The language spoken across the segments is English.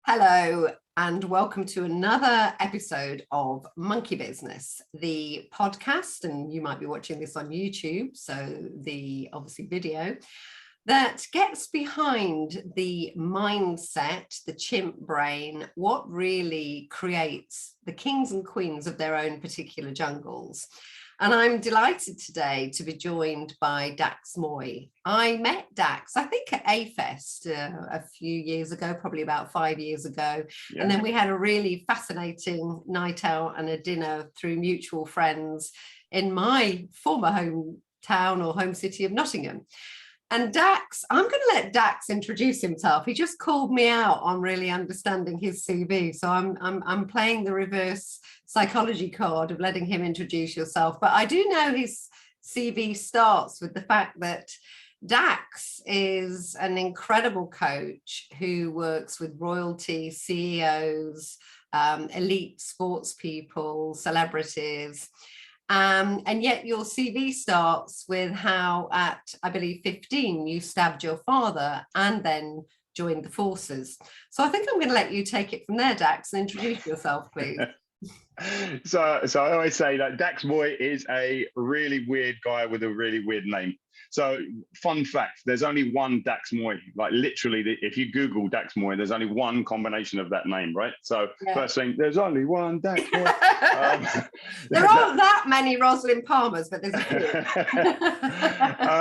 Hello, and welcome to another episode of Monkey Business, the podcast, and you might be watching this on YouTube, so the obviously video, that gets behind the mindset, the chimp brain, what really creates the kings and queens of their own particular jungles. And I'm delighted today to be joined by Dax Moy. I met Dax, I think, at A-Fest a few years ago, probably about 5 years ago. Yeah. And then we had a really fascinating night out and a dinner through mutual friends in my former hometown or home city of Nottingham. And Dax, I'm going to let Dax introduce himself. He just called me out on really understanding his CV. So I'm playing the reverse psychology card of letting him introduce yourself. But I do know his CV starts with the fact that Dax is an incredible coach who works with royalty, CEOs, elite sports people, celebrities. And yet your CV starts with how at, I believe, 15, you stabbed your father and then joined the forces. So I think I'm going to let you take it from there, Dax, and introduce yourself, please. So I always say that Dax Moy is a really weird guy with a really weird name. So fun fact, there's only one Dax Moy, like literally, if you Google Dax Moy, there's only one combination of that name, right? So yeah. First thing, there's only one Dax Moy. There aren't that many Rosalind Palmers, but there's a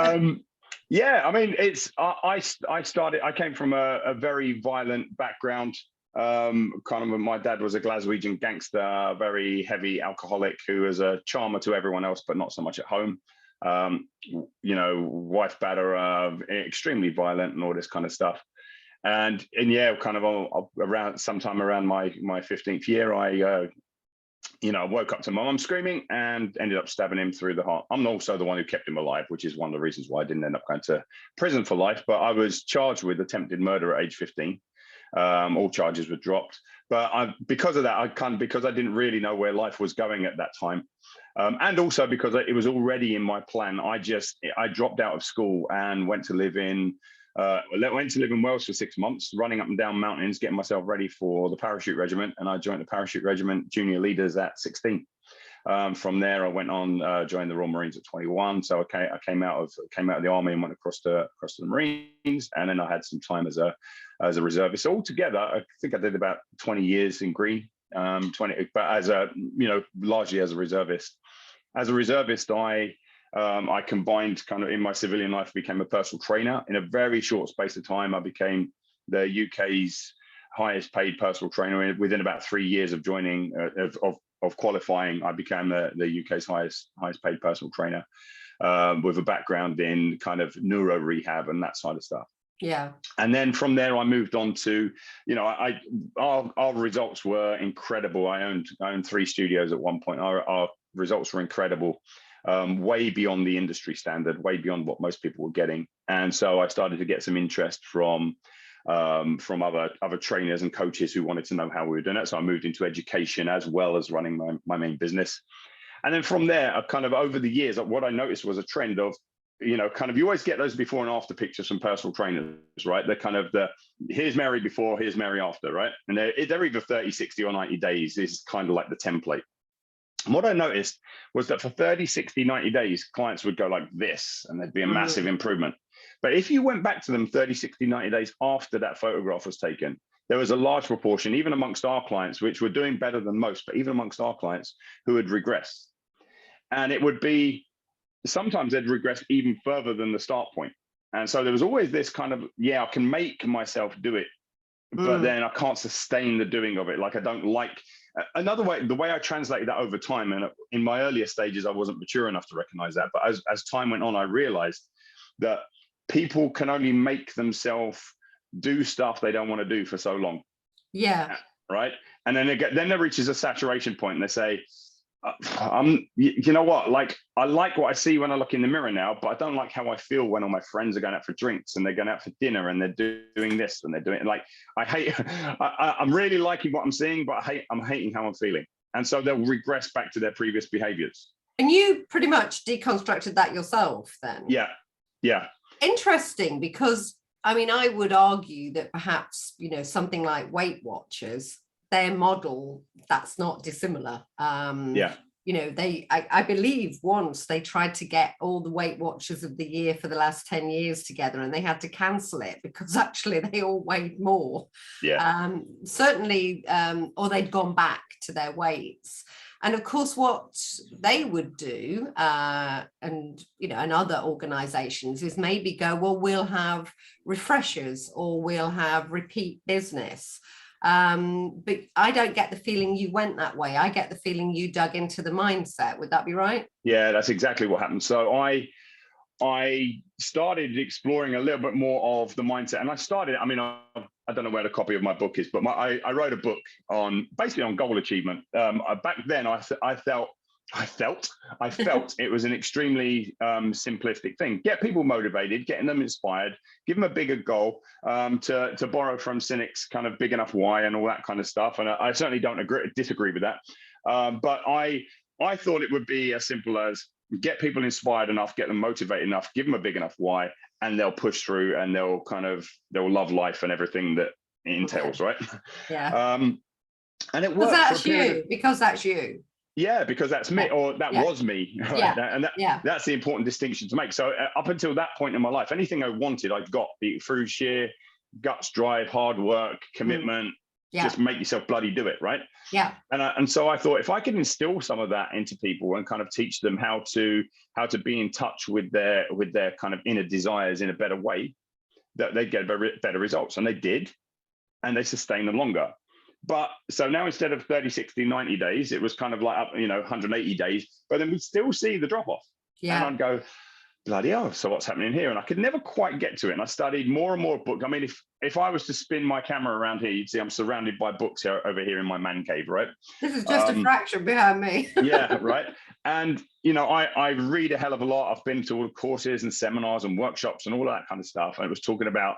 few. Yeah, I mean, I came from a very violent background. Kind of, my dad was a Glaswegian gangster, very heavy alcoholic who was a charmer to everyone else, but not so much at home. You know, wife batterer, extremely violent and all this kind of stuff. And yeah, kind of sometime around my 15th year, I woke up to my mum screaming and ended up stabbing him through the heart. I'm also the one who kept him alive, which is one of the reasons why I didn't end up going to prison for life. But I was charged with attempted murder at age 15. All charges were dropped. But because of that, because I didn't really know where life was going at that time. And also because it was already in my plan, I dropped out of school and went to live in Wales for 6 months, running up and down mountains, getting myself ready for the parachute regiment. And I joined the parachute regiment junior leaders at 16. From there, I went on, joined the Royal Marines at 21. So I came out of the army and went across to the Marines, and then I had some time as a reservist. So altogether, I think I did about 20 years in green, 20, but largely as a reservist. As a reservist, I combined kind of in my civilian life, became a personal trainer. In a very short space of time, I became the UK's highest paid personal trainer. Within about 3 years of joining, of qualifying, I became the UK's highest paid personal trainer, with a background in kind of neuro rehab and that side of stuff. Yeah. And then from there, I moved on to, our results were incredible. I owned 3 studios at one point. Our results were incredible, way beyond the industry standard, way beyond what most people were getting. And so I started to get some interest from other trainers and coaches who wanted to know how we were doing it. So I moved into education as well as running my main business. And then from there, kind of over the years, what I noticed was a trend of, you always get those before and after pictures from personal trainers, right? They're kind of here's Mary before, here's Mary after, right? And they're either 30, 60 or 90 days is kind of like the template. And what I noticed was that for 30, 60, 90 days, clients would go like this, and there'd be a massive improvement. But if you went back to them 30, 60, 90 days after that photograph was taken, there was a large proportion, even amongst our clients, which were doing better than most, but even amongst our clients who had regressed. And it would be, sometimes they'd regress even further than the start point. And so there was always this kind of, I can make myself do it, but then I can't sustain the doing of it. Like I don't like, another way, the way I translated that over time, and in my earlier stages, I wasn't mature enough to recognize that. But as time went on, I realized that people can only make themselves do stuff they don't want to do for so long. Yeah. Right. And then there reaches a saturation point and they say, you know what, like I like what I see when I look in the mirror now, but I don't like how I feel when all my friends are going out for drinks and they're going out for dinner and they're doing this and they're doing, like, I hate, I'm really liking what I'm seeing, but I'm hating how I'm feeling. And so they'll regress back to their previous behaviors. And you pretty much deconstructed that yourself then? Yeah. Yeah. Interesting, because I mean, I would argue that perhaps, you know, something like Weight Watchers, their model, that's not dissimilar. Yeah. You know, I believe once they tried to get all the Weight Watchers of the year for the last 10 years together, and they had to cancel it because actually they all weighed more. Yeah. Certainly, or they'd gone back to their weights. And of course, what they would do, and you know, and other organizations, is maybe go, well, we'll have refreshers or we'll have repeat business. But I don't get the feeling you went that way. I get the feeling you dug into the mindset. Would that be right? Yeah, that's exactly what happened. So I started exploring a little bit more of the mindset, and I mean, I don't know where the copy of my book is, but I wrote a book on basically on goal achievement. Back then, I felt it was an extremely simplistic thing. Get people motivated, getting them inspired, give them a bigger goal, to borrow from cynics, kind of big enough why and all that kind of stuff. And I certainly don't disagree with that. But I thought it would be as simple as get people inspired enough, get them motivated enough, give them a big enough why, and they'll push through and they'll love life and everything that it entails, right? Yeah. And it worked. Because that's you. Yeah, because that's me, or that was me. Right? Yeah. And that's the important distinction to make. So up until that point in my life, anything I wanted, I got through sheer guts, drive, hard work, commitment. Just make yourself bloody do it, right? Yeah. And so I thought if I could instill some of that into people and kind of teach them how to be in touch with their kind of inner desires in a better way, that they'd get better results. And they did, and they sustained them longer. But so now instead of 30, 60, 90 days, it was kind of like up, 180 days, but then we still see the drop off. Yeah. And I'd go, bloody hell, so what's happening here? And I could never quite get to it. And I studied more and more books. I mean, if I was to spin my camera around here, you'd see I'm surrounded by books over here in my man cave, right? This is just a fraction behind me. Yeah, right. And, I read a hell of a lot. I've been to all the courses and seminars and workshops and all that kind of stuff. And it was talking about,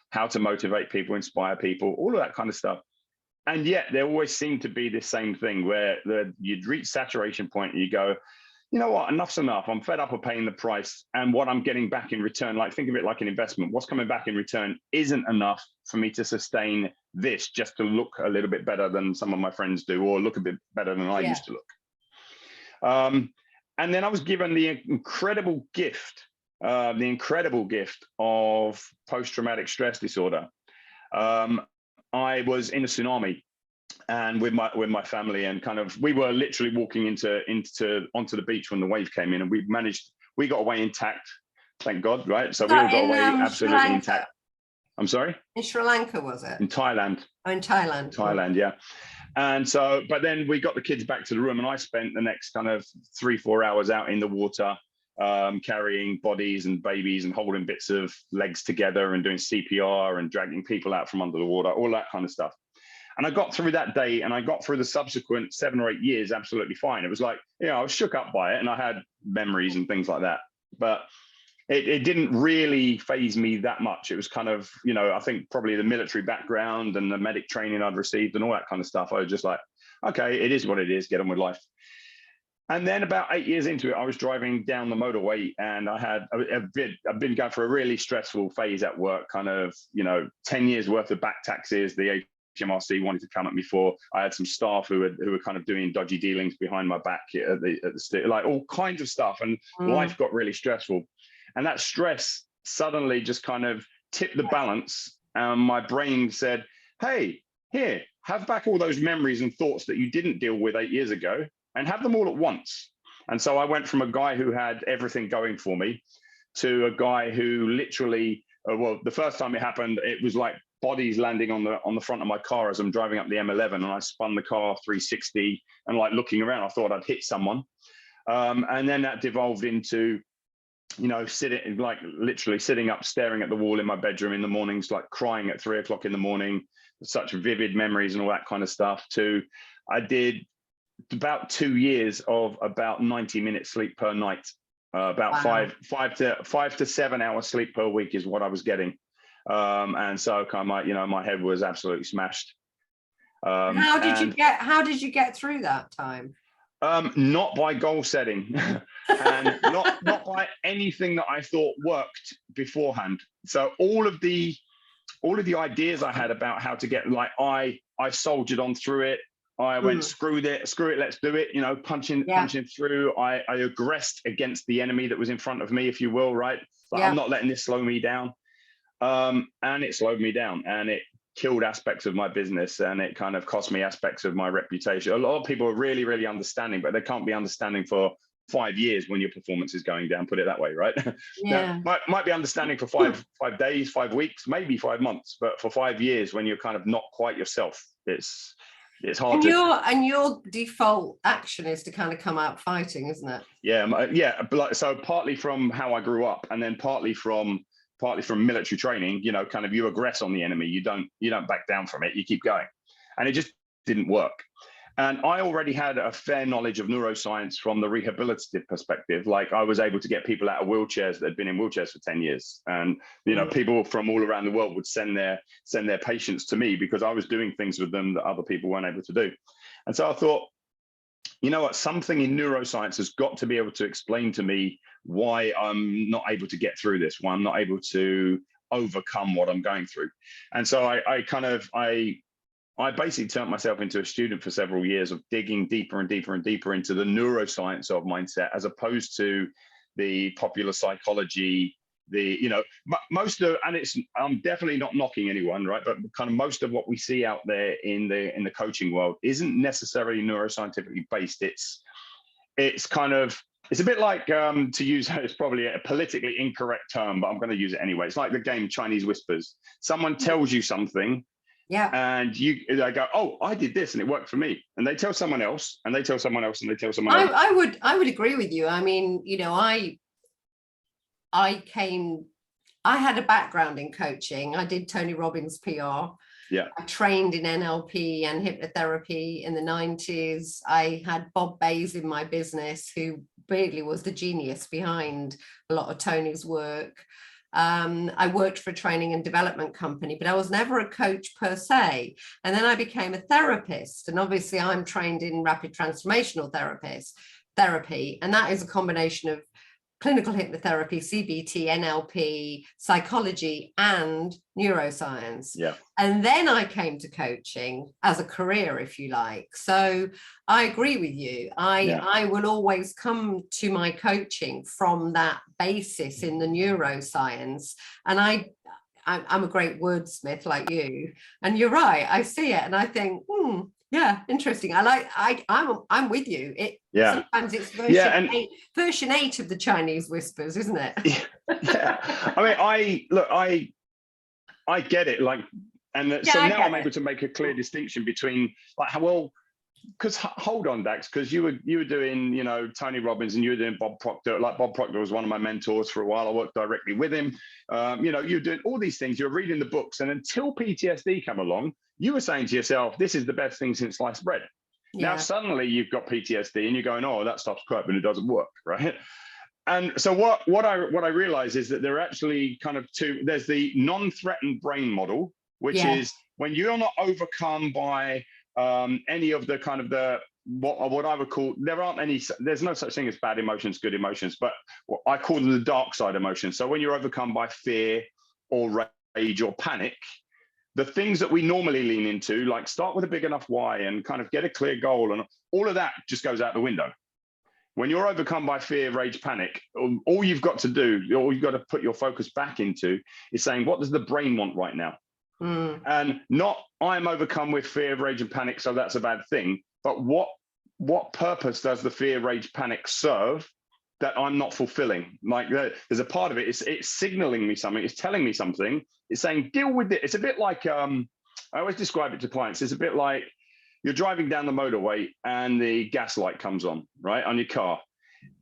how to motivate people, inspire people, all of that kind of stuff. And yet there always seemed to be this same thing where you'd reach saturation point and you go, you know what, enough's enough. I'm fed up of paying the price, and what I'm getting back in return, like think of it like an investment. What's coming back in return isn't enough for me to sustain this just to look a little bit better than some of my friends do, or look a bit better than I used to look. And then I was given the incredible gift of post-traumatic stress disorder. I was in a tsunami, and with my family, and kind of we were literally walking onto the beach when the wave came in, and we got away intact, thank God, right? So we all got away absolutely intact. I'm sorry? In Sri Lanka, was it? In Thailand. Oh, in Thailand. Thailand, yeah. And so, but then we got the kids back to the room, and I spent the next kind of 3-4 hours out in the water, carrying bodies and babies and holding bits of legs together and doing CPR and dragging people out from under the water, all that kind of stuff. And I got through that day, and I got through the subsequent 7 or 8 years absolutely fine. It was like, I was shook up by it, and I had memories and things like that, but it didn't really faze me that much. It was kind of, I think probably the military background and the medic training I'd received and all that kind of stuff. I was just like, okay, it is what it is, get on with life. And then about 8 years into it, I was driving down the motorway, and I've been going for a really stressful phase at work, kind of, 10 years worth of back taxes. The HMRC wanted to come at me for. I had some staff who were kind of doing dodgy dealings behind my back at the like all kinds of stuff. And life got really stressful. And that stress suddenly just kind of tipped the balance. My brain said, hey, here, have back all those memories and thoughts that you didn't deal with 8 years ago, and have them all at once. And so I went from a guy who had everything going for me to a guy who literally, the first time it happened, it was like bodies landing on the front of my car as I'm driving up the M11, and I spun the car 360 and like looking around, I thought I'd hit someone. And then that devolved into, literally sitting up, staring at the wall in my bedroom in the mornings, like crying at 3 o'clock in the morning, such vivid memories and all that kind of stuff, to I did about 2 years of about 90 minutes sleep per night, about 5 to 7 hours sleep per week is what I was getting. And so kind of my head was absolutely smashed. How did you get through that time? Not by goal setting. and not by anything that I thought worked beforehand. So all of the ideas I had about how to get, like, I soldiered on through it. I went, screw it, let's do it, punching through. I aggressed against the enemy that was in front of me, if you will, right? Like, I'm not letting this slow me down. And it slowed me down, and it killed aspects of my business, and it kind of cost me aspects of my reputation. A lot of people are really, really understanding, but they can't be understanding for 5 years when your performance is going down, put it that way, right? Yeah. Now, might be understanding for 5 days, 5 weeks, maybe 5 months, but for 5 years, when you're kind of not quite yourself, it's hard and your default action is to kind of come out fighting, isn't it? Yeah. But so partly from how I grew up, and then partly from military training, kind of you aggress on the enemy, you don't back down from it, you keep going, and it just didn't work. And I already had a fair knowledge of neuroscience from the rehabilitative perspective. Like, I was able to get people out of wheelchairs that had been in wheelchairs for 10 years. And, people from all around the world would send their patients to me because I was doing things with them that other people weren't able to do. And so I thought, you know what, something in neuroscience has got to be able to explain to me why I'm not able to get through this, why I'm not able to overcome what I'm going through. And so I basically turned myself into a student for several years of digging deeper and deeper and deeper into the neuroscience of mindset, as opposed to the popular psychology, I'm definitely not knocking anyone, right? But kind of most of what we see out there in the coaching world isn't necessarily neuroscientifically based. It's a bit like, to use, it's probably a politically incorrect term, but I'm going to use it anyway. It's like the game Chinese Whispers. Someone tells you something, and they go, oh, I did this and it worked for me. And they tell someone else, and they tell someone else, and they tell someone else. I would agree with you. I mean, I had a background in coaching. I did Tony Robbins PR. Yeah. I trained in NLP and hypnotherapy in the 90s. I had Bob Bays in my business, who really was the genius behind a lot of Tony's work. I worked for a training and development company, but I was never a coach per se. And then I became a therapist. And obviously I'm trained in rapid transformational therapy. And that is a combination of clinical hypnotherapy, CBT, NLP, psychology, and neuroscience. Yeah. And then I came to coaching as a career, if you like. So I agree with you. I will always come to my coaching from that basis in the neuroscience. And I'm a great wordsmith like you. And you're right. I see it and I think, yeah, interesting. I'm with you. Sometimes it's version 8 of the Chinese Whispers, isn't it? Yeah. I mean, I get it. Like, and so now I'm able to make a clear distinction between, like, well, because hold on, Dax, because you were doing, Tony Robbins, and you were doing Bob Proctor. Like, Bob Proctor was one of my mentors for a while. I worked directly with him. You're doing all these things. You're reading the books, and until PTSD came along, you were saying to yourself, this is the best thing since sliced bread. Yeah. Now suddenly you've got PTSD, and you're going, oh, that stuff's crap, and it doesn't work, right? And so what I realize is that there are actually kind of two. There's the non-threatened brain model, which is when you're not overcome by any of the kind of what I would call, there's no such thing as bad emotions, good emotions, but what I call them the dark side emotions. So when you're overcome by fear or rage or panic, the things that we normally lean into, like start with a big enough why and kind of get a clear goal, and all of that just goes out the window. When you're overcome by fear, rage, panic, all you've got to do, all you've got to put your focus back into is saying, what does the brain want right now? And not, I'm overcome with fear, rage, and panic, so that's a bad thing. But what purpose does the fear, rage, panic serve that I'm not fulfilling? Like, there's a part of it, it's signaling me something, it's telling me something, it's saying, deal with it. It's a bit like, I always describe it to clients, it's a bit like you're driving down the motorway and the gas light comes on, right, on your car.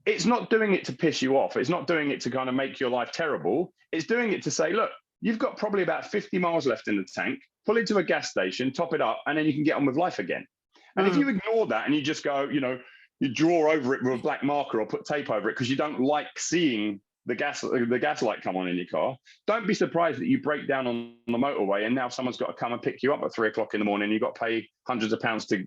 It's not doing it to piss you off. It's not doing it to kind of make your life terrible. It's doing it to say, look, you've got probably about 50 miles left in the tank, pull into a gas station, top it up, and then you can get on with life again. And if you ignore that and you just go, you draw over it with a black marker or put tape over it because you don't like seeing the gas light come on in your car, don't be surprised that you break down on the motorway and now someone's got to come and pick you up at 3 o'clock in the morning. You've got to pay hundreds of pounds to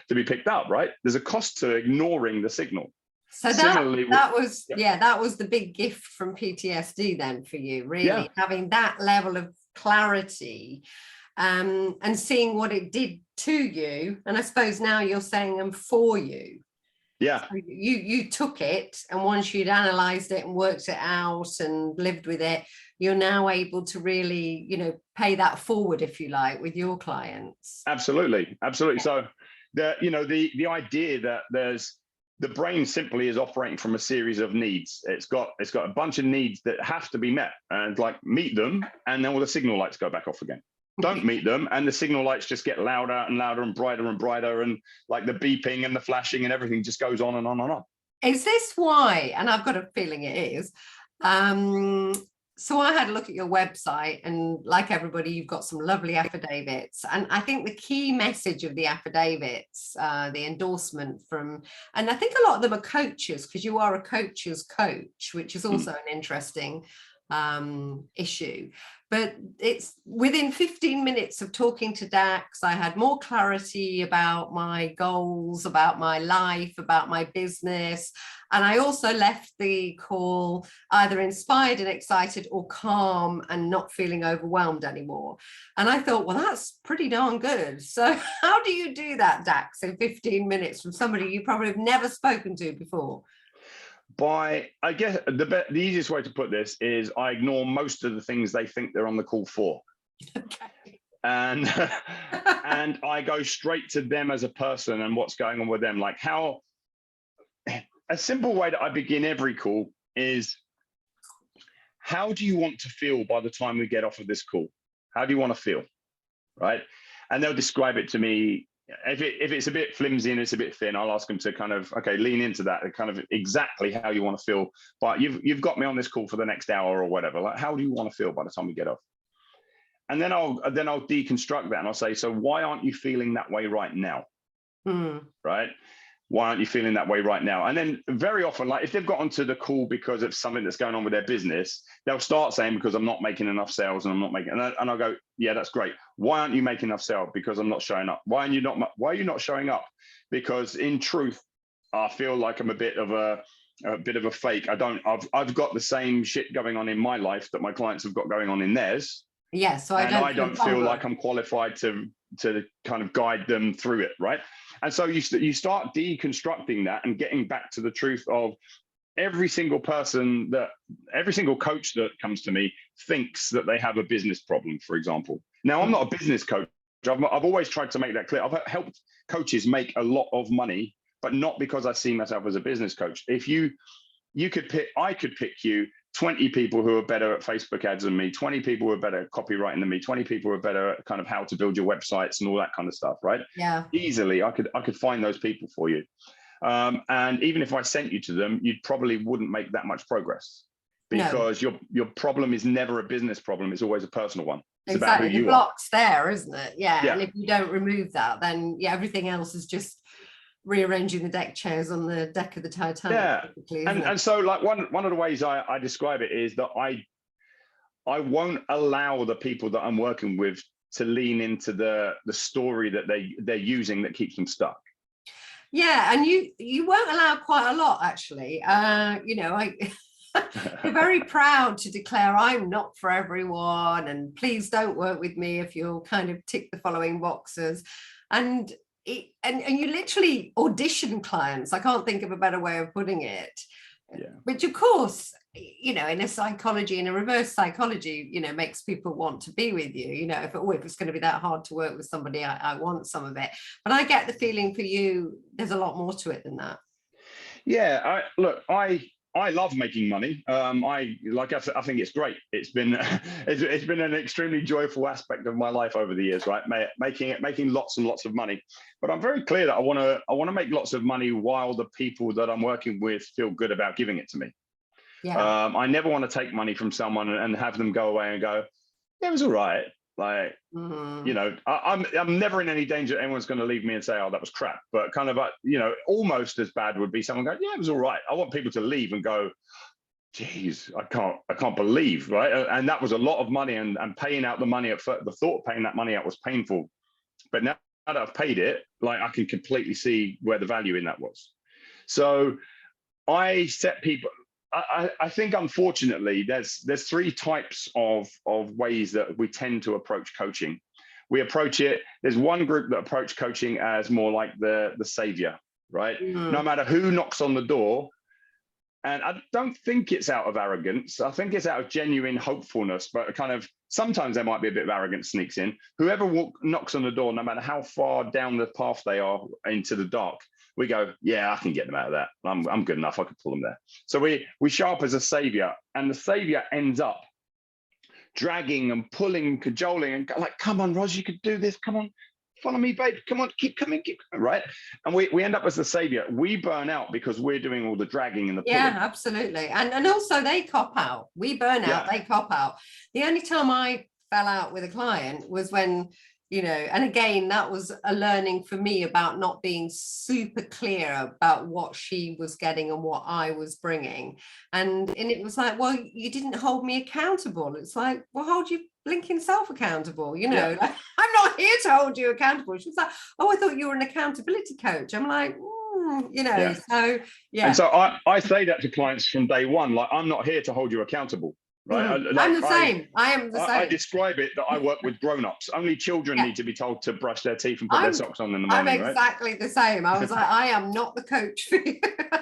be picked up, right? There's a cost to ignoring the signal. So Similarly, that was, yeah, that was the big gift from PTSD then for you, really, having that level of clarity, and seeing what it did to you. And I suppose now you're saying them for you. Yeah. So you took it, and once you'd analysed it and worked it out and lived with it, you're now able to really, you know, pay that forward, if you like, with your clients. Absolutely. So the idea that the brain simply is operating from a series of needs. It's got a bunch of needs that have to be met, and like meet them, and then all the signal lights go back off again. Don't meet them, and the signal lights just get louder and louder and brighter, and like the beeping and the flashing and everything just goes on and on and on. Is this why? And I've got a feeling it is. So I had a look at your website, and like everybody, you've got some lovely affidavits. And I think the key message of the affidavits, the endorsement from, and I think a lot of them are coaches, because you are a coach's coach, which is also an interesting issue. But it's within 15 minutes of talking to Dax, I had more clarity about my goals, about my life, about my business. And I also left the call either inspired and excited, or calm and not feeling overwhelmed anymore. And I thought, well, that's pretty darn good. So how do you do that, Dax, in 15 minutes from somebody you probably have never spoken to before? I guess the easiest way to put this is I ignore most of the things they think they're on the call for. Okay. And and I go straight to them as a person and what's going on with them. Like a simple way that I begin every call is, how do you want to feel by the time we get off of this call? How do you want to feel? Right? And they'll describe it to me. If it's a bit flimsy and it's a bit thin, I'll ask them to kind of, okay, lean into that, kind of exactly how you want to feel. But you've got me on this call for the next hour or whatever. Like, how do you want to feel by the time we get off? And then I'll deconstruct that, and I'll say, so why aren't you feeling that way right now? Right? Why aren't you feeling that way right now? And then very often, like if they've got onto the call because of something that's going on with their business, they'll start saying, because I'm not making enough sales and I'm not making, and I'll go, yeah, that's great. Why aren't you making enough sales? Because I'm not showing up. Why are you not showing up? Because in truth, I feel like I'm a bit of a fake. I've got the same shit going on in my life that my clients have got going on in theirs. Yeah, so I don't feel like I'm qualified to kind of guide them through it, right? And so you start deconstructing that and getting back to the truth of every single coach that comes to me thinks that they have a business problem, for example. Now, I'm not a business coach. I've always tried to make that clear. I've helped coaches make a lot of money, but not because I see myself as a business coach. If I could pick you 20 people who are better at Facebook ads than me, 20 people who are better at copywriting than me, 20 people who are better at kind of how to build your websites and all that kind of stuff, right? Yeah. Easily, I could find those people for you. And even if I sent you to them, you probably wouldn't make that much progress, because your problem is never a business problem. It's always a personal one. It's exactly. about who you the block's are. There, isn't it? Yeah. And if you don't remove that, then everything else is just rearranging the deck chairs on the deck of the Titanic. Yeah. And so like one of the ways I describe it is that I won't allow the people that I'm working with to lean into the story that they're using that keeps them stuck. Yeah, and you won't allow quite a lot, actually. You're very proud to declare, I'm not for everyone, and please don't work with me if you'll kind of tick the following boxes. And you literally audition clients. I can't think of a better way of putting it. Yeah. Which of course, in a reverse psychology, makes people want to be with you. If it's going to be that hard to work with somebody, I want some of it. But I get the feeling for you, there's a lot more to it than that. Yeah, I love making money. I think it's great. It's been an extremely joyful aspect of my life over the years, right? Making lots and lots of money. But I'm very clear that I want to make lots of money while the people that I'm working with feel good about giving it to me. Yeah. I never want to take money from someone and have them go away and go, yeah, it was all right. Like, I'm never in any danger that anyone's going to leave me and say, oh, that was crap. But kind of, almost as bad would be someone going, yeah, it was all right. I want people to leave and go, geez, I can't believe, right? And that was a lot of money, and paying out the money the thought of paying that money out was painful. But now that I've paid it, like I can completely see where the value in that was. So I set people. I think unfortunately there's three types of ways that we tend to approach coaching. We approach it. There's one group that approach coaching as more like the savior, right? No matter who knocks on the door. And I don't think it's out of arrogance. I think it's out of genuine hopefulness, but kind of sometimes there might be a bit of arrogance sneaks in. Whoever knocks on the door, no matter how far down the path they are into the dark, we go, yeah, I can get them out of that. I'm good enough. I can pull them there. So we show up as a savior, and the savior ends up dragging and pulling, cajoling, and like, come on, Ros, you could do this. Come on. Follow me, babe. Come on, keep coming, right? And we end up as the savior. We burn out because we're doing all the dragging and the pulling. Yeah, absolutely. And also they cop out. We burn out, they cop out. The only time I fell out with a client was when, you know, and again, that was a learning for me about not being super clear about what she was getting and what I was bringing. And it was like, well, you didn't hold me accountable. It's like, well, hold you blinking self accountable, you know. Like, I'm not here to hold you accountable. She was like, oh, I thought you were an accountability coach. I'm like, you know. So and so I say that to clients from day one, like, I'm not here to hold you accountable, right? I'm the same. I am the same. I describe it that I work with grown-ups. Only children need to be told to brush their teeth and put their socks on in the morning. I'm exactly the same. I was like, I am not the coach for you.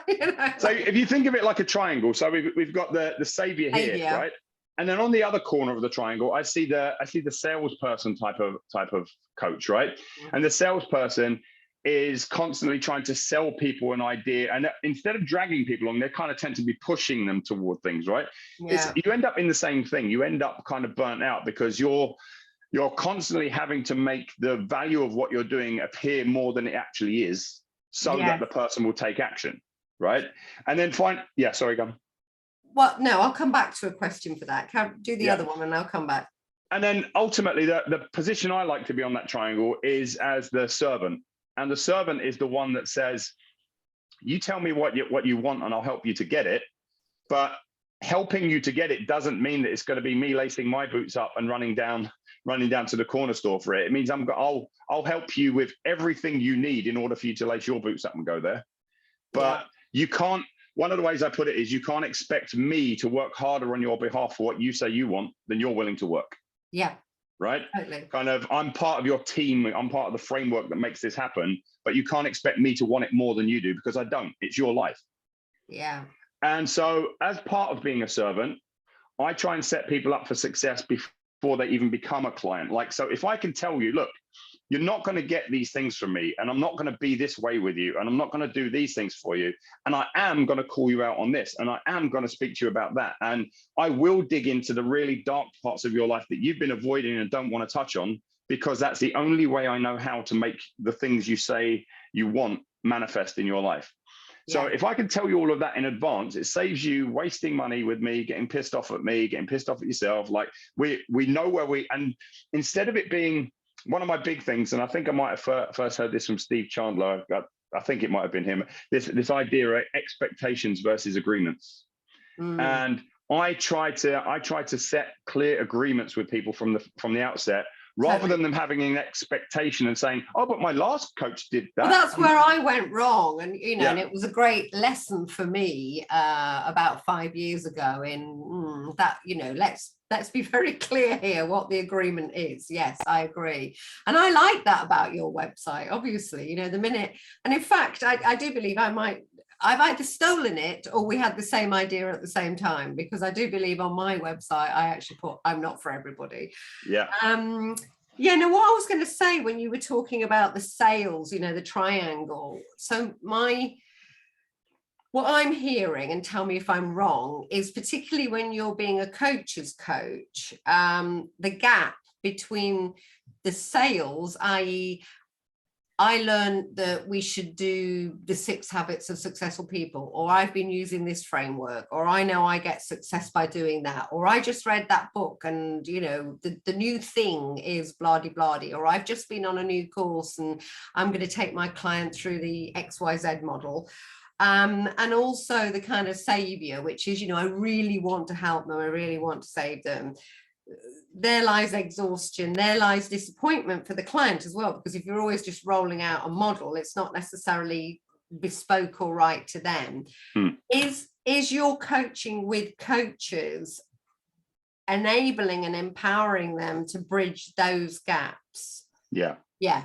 You know? So if you think of it like a triangle, so we've got the savior here, right? And then on the other corner of the triangle, I see the salesperson type of coach, right? And the salesperson is constantly trying to sell people an idea, and instead of dragging people along, they kind of tend to be pushing them toward things, right? You end up in the same thing. You end up kind of burnt out because you're constantly having to make the value of what you're doing appear more than it actually is, so that the person will take action, right? And then sorry, go on. Well, no, I'll come back to a question for that. Do the other one and I'll come back. And then ultimately, the position I like to be on that triangle is as the servant. And the servant is the one that says, you tell me what you want and I'll help you to get it. But helping you to get it doesn't mean that it's going to be me lacing my boots up and running down to the corner store for it. It means I'll help you with everything you need in order for you to lace your boots up and go there. But you can't. One of the ways I put it is, you can't expect me to work harder on your behalf for what you say you want than you're willing to work. Yeah. Right? Totally. Kind of, I'm part of your team. I'm part of the framework that makes this happen, but you can't expect me to want it more than you do, because I don't. It's your life. Yeah. And so as part of being a servant, I try and set people up for success before they even become a client. Like, so if I can tell you, look, you're not going to get these things from me, and I'm not going to be this way with you, and I'm not going to do these things for you, and I am going to call you out on this, and I am going to speak to you about that, and I will dig into the really dark parts of your life that you've been avoiding and don't want to touch on, because that's the only way I know how to make the things you say you want manifest in your life. So if I can tell you all of that in advance, it saves you wasting money with me, getting pissed off at me, getting pissed off at yourself. Like, we know where and instead of it being one of my big things, and I think I might have first heard this from Steve Chandler, I think it might have been him, this idea of expectations versus agreements. And I try to set clear agreements with people from the outset, rather than them having an expectation and saying, oh, but my last coach did that. Well, that's where I went wrong. And, you know, and it was a great lesson for me about 5 years ago in that, you know, let's be very clear here what the agreement is. Yes, I agree. And I like that about your website, obviously, you know, the minute. And in fact, I do believe I've either stolen it or we had the same idea at the same time, because I do believe on my website, I actually put, I'm not for everybody. Yeah. Yeah, no, what I was going to say when you were talking about the sales, you know, the triangle. So what I'm hearing, and tell me if I'm wrong, is particularly when you're being a coach's coach, the gap between the sales, i.e., I learned that we should do the 6 habits of successful people, or I've been using this framework, or I know I get success by doing that, or I just read that book and, you know, the new thing is blah-de-blah-de, or I've just been on a new course and I'm going to take my client through the XYZ model. And also the kind of savior, which is, you know, I really want to help them, I really want to save them. There lies exhaustion, there lies disappointment for the client as well, because if you're always just rolling out a model, it's not necessarily bespoke or right to them. Is your coaching with coaches enabling and empowering them to bridge those gaps? Yeah. Yeah.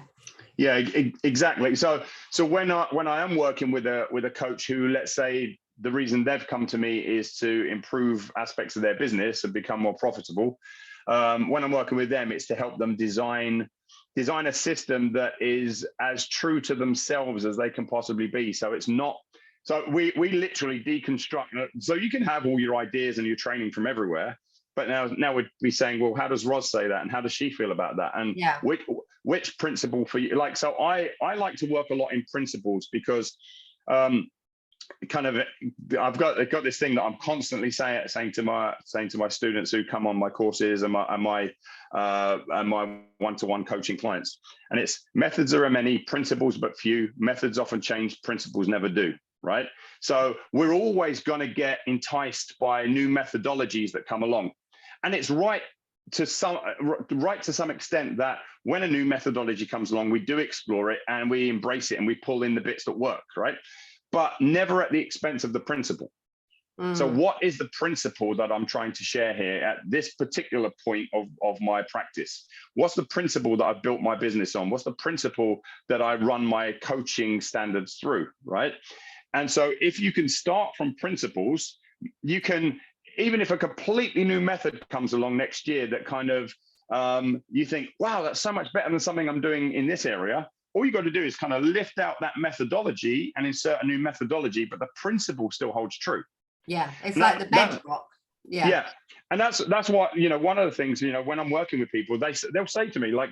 Yeah, exactly. So when I am working with a coach who, let's say, the reason they've come to me is to improve aspects of their business and become more profitable. When I'm working with them, it's to help them design a system that is as true to themselves as they can possibly be. So it's not. So we literally deconstruct. So you can have all your ideas and your training from everywhere, but now we'd be saying, well, how does Roz say that, and how does she feel about that, and which principle for you? Like, so I like to work a lot in principles because. Kind of, I've got this thing that I'm constantly saying to my students who come on my courses and my one-to-one coaching clients, and it's methods are many, principles but few. Methods often change, principles never do. Right? So we're always going to get enticed by new methodologies that come along, and it's right to some extent that when a new methodology comes along, we do explore it and we embrace it and we pull in the bits that work. Right? But never at the expense of the principle. So what is the principle that I'm trying to share here at this particular point of my practice? What's the principle that I've built my business on? What's the principle that I run my coaching standards through, right? And so if you can start from principles, you can, even if a completely new method comes along next year that kind of, you think, wow, that's so much better than something I'm doing in this area. All you got to do is kind of lift out that methodology and insert a new methodology, but the principle still holds true. Yeah, it's like the bedrock. Yeah, and that's what, one of the things, when I'm working with people, they'll say to me, like,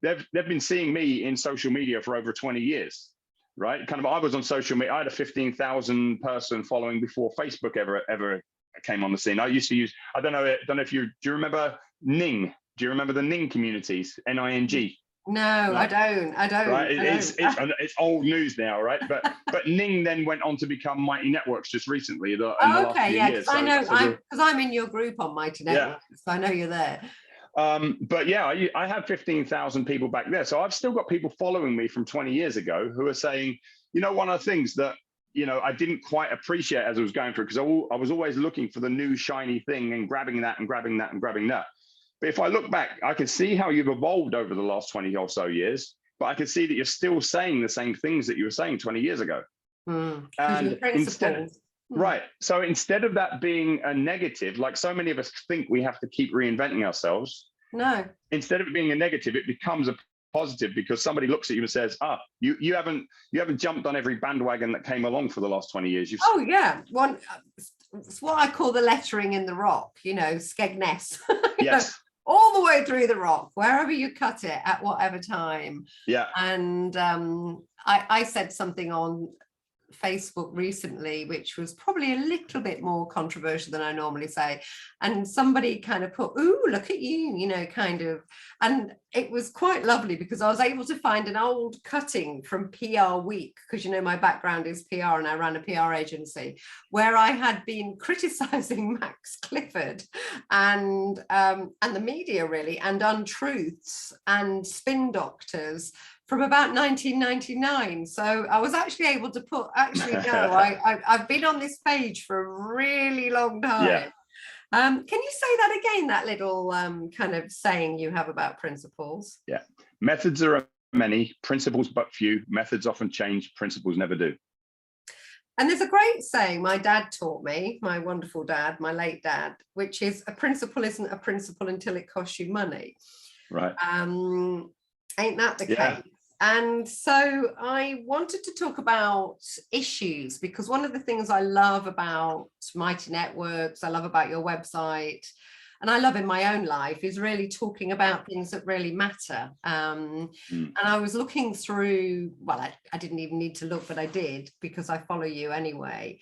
they've been seeing me in social media for over 20 years, right? Kind of, I was on social media. I had a 15,000 person following before Facebook ever came on the scene. I used to use, I don't know if do you remember Ning? Do you remember the Ning communities? Ning. No, right. I don't. Right, it's old news now, right? But Ning then went on to become Mighty Networks just recently. In the last few years. I know, because I'm in your group on Mighty Networks, so I know you're there. But yeah, I had 15,000 people back there, so I've still got people following me from 20 years ago who are saying, one of the things that I didn't quite appreciate as I was going through, because I was always looking for the new shiny thing and grabbing that and grabbing that and grabbing that. But if I look back, I can see how you've evolved over the last 20 or so years, but I can see that you're still saying the same things that you were saying 20 years ago. And right. So instead of that being a negative, like so many of us think we have to keep reinventing ourselves. No. Instead of it being a negative, it becomes a positive because somebody looks at you and says, you haven't jumped on every bandwagon that came along for the last 20 years. It's what I call the lettering in the rock, Skegness. Yes. All the way through the rock, wherever you cut it at whatever time. Yeah. And I said something on Facebook recently, which was probably a little bit more controversial than I normally say. And somebody kind of put, ooh, look at you, kind of. And it was quite lovely because I was able to find an old cutting from PR Week, because, my background is PR and I ran a PR agency, where I had been criticizing Max Clifford and the media, really, and untruths and spin doctors from about 1999. So I was actually able to put, I've been on this page for a really long time. Yeah. Can you say that again, that little kind of saying you have about principles? Yeah. Methods are many, principles but few. Methods often change, principles never do. And there's a great saying my dad taught me, my wonderful dad, my late dad, which is a principle isn't a principle until it costs you money. Right. Ain't that the case? And so I wanted to talk about issues, because one of the things I love about Mighty Networks, I love about your website, and I love in my own life, is really talking about things that really matter. And I was looking through, I didn't even need to look, but I did, because I follow you anyway.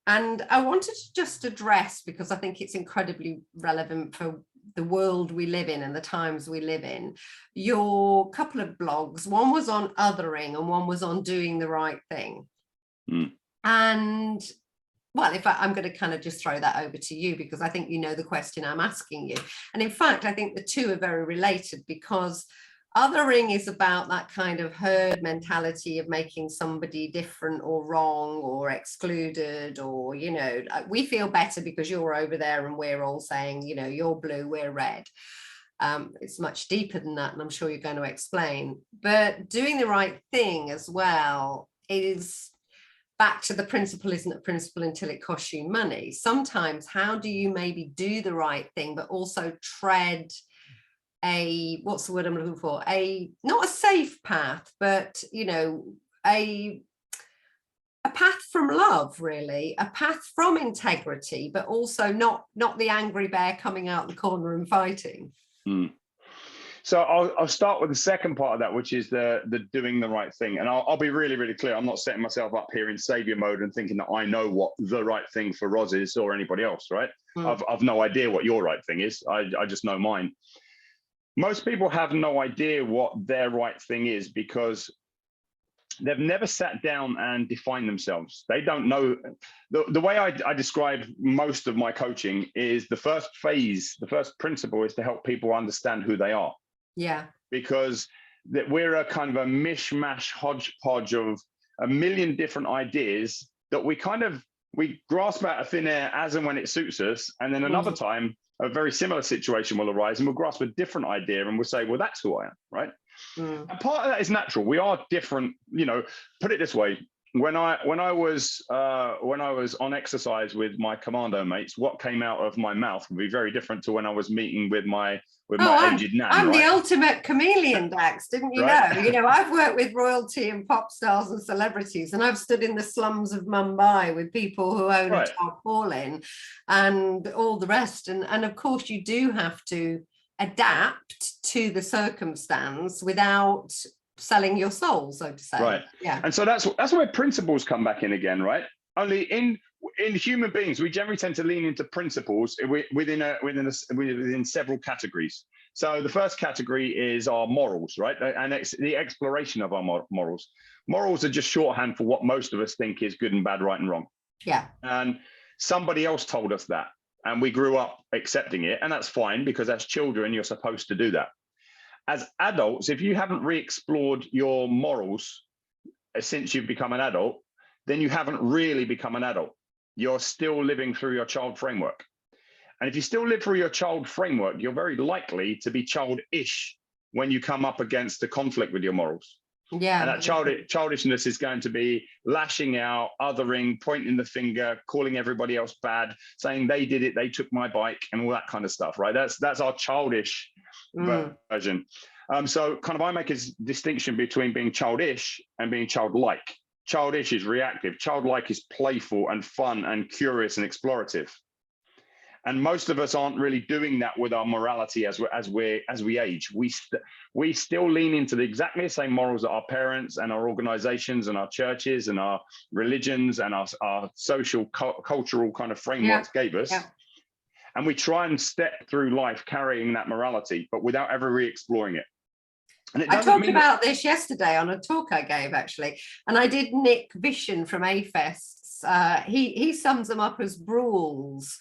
And I wanted to just address, because I think it's incredibly relevant for the world we live in and the times we live in, your couple of blogs. One was on othering and one was on doing the right thing. And I'm going to kind of just throw that over to you, because I think the question I'm asking you. And in fact, I think the two are very related, because Othering is about that kind of herd mentality of making somebody different or wrong or excluded, or, you know, we feel better because you're over there and we're all saying, you know, you're blue, we're red. It's much deeper than that, and I'm sure you're going to explain. But doing the right thing as well is back to the principle isn't a principle until it costs you money. Sometimes, how do you maybe do the right thing, but also tread what's the word I'm looking for? Not a safe path, but, you know, a path from love, really, a path from integrity, but also not the angry bear coming out the corner and fighting. So I'll start with the second part of that, which is the doing the right thing. And I'll be really, really clear. I'm not setting myself up here in savior mode and thinking that I know what the right thing for Roz is or anybody else, right? I've no idea what your right thing is. I just know mine. Most people have no idea what their right thing is because they've never sat down and defined themselves. They don't know. The way I describe most of my coaching is the first phase, the first principle is to help people understand who they are. Yeah. Because we're a kind of a mishmash hodgepodge of a million different ideas that we grasp out of thin air as and when it suits us. And then another time, a very similar situation will arise and we'll grasp a different idea and we'll say, well, that's who I am, right? And part of that is natural. We are different, you know. Put it this way: when I was on exercise with my commando mates, what came out of my mouth would be very different to when I was meeting with my aged nan. I'm right? the ultimate chameleon, Dax, didn't you know? You know, I've worked with royalty and pop stars and celebrities, and I've stood in the slums of Mumbai with people who own a tarpaulin and all the rest. And of course, you do have to adapt to the circumstance without selling your soul, so to say. Right. Yeah. And so that's where principles come back in again, right? Only in human beings, we generally tend to lean into principles within several categories. So the first category is our morals, right? And it's the exploration of our morals. Morals are just shorthand for what most of us think is good and bad, right and wrong. Yeah. And somebody else told us that, and we grew up accepting it, and that's fine because as children, you're supposed to do that. As adults, if you haven't re-explored your morals since you've become an adult, then you haven't really become an adult. You're still living through your child framework. And if you still live through your child framework, you're very likely to be childish when you come up against a conflict with your morals. Yeah. And that childishness is going to be lashing out, othering, pointing the finger, calling everybody else bad, saying they did it, they took my bike, and all that kind of stuff, right? That's our childish version. So kind of I make a distinction between being childish and being childlike. Childish is reactive. Childlike is playful and fun and curious and explorative. And most of us aren't really doing that with our morality as we age. We still lean into exactly the same morals that our parents and our organizations and our churches and our religions and our social cultural kind of frameworks gave us. Yeah. And we try and step through life carrying that morality, but without ever re-exploring it. I talked about this yesterday on a talk I gave, actually, and I did Nick Vishen from AFESTs. He sums them up as rules.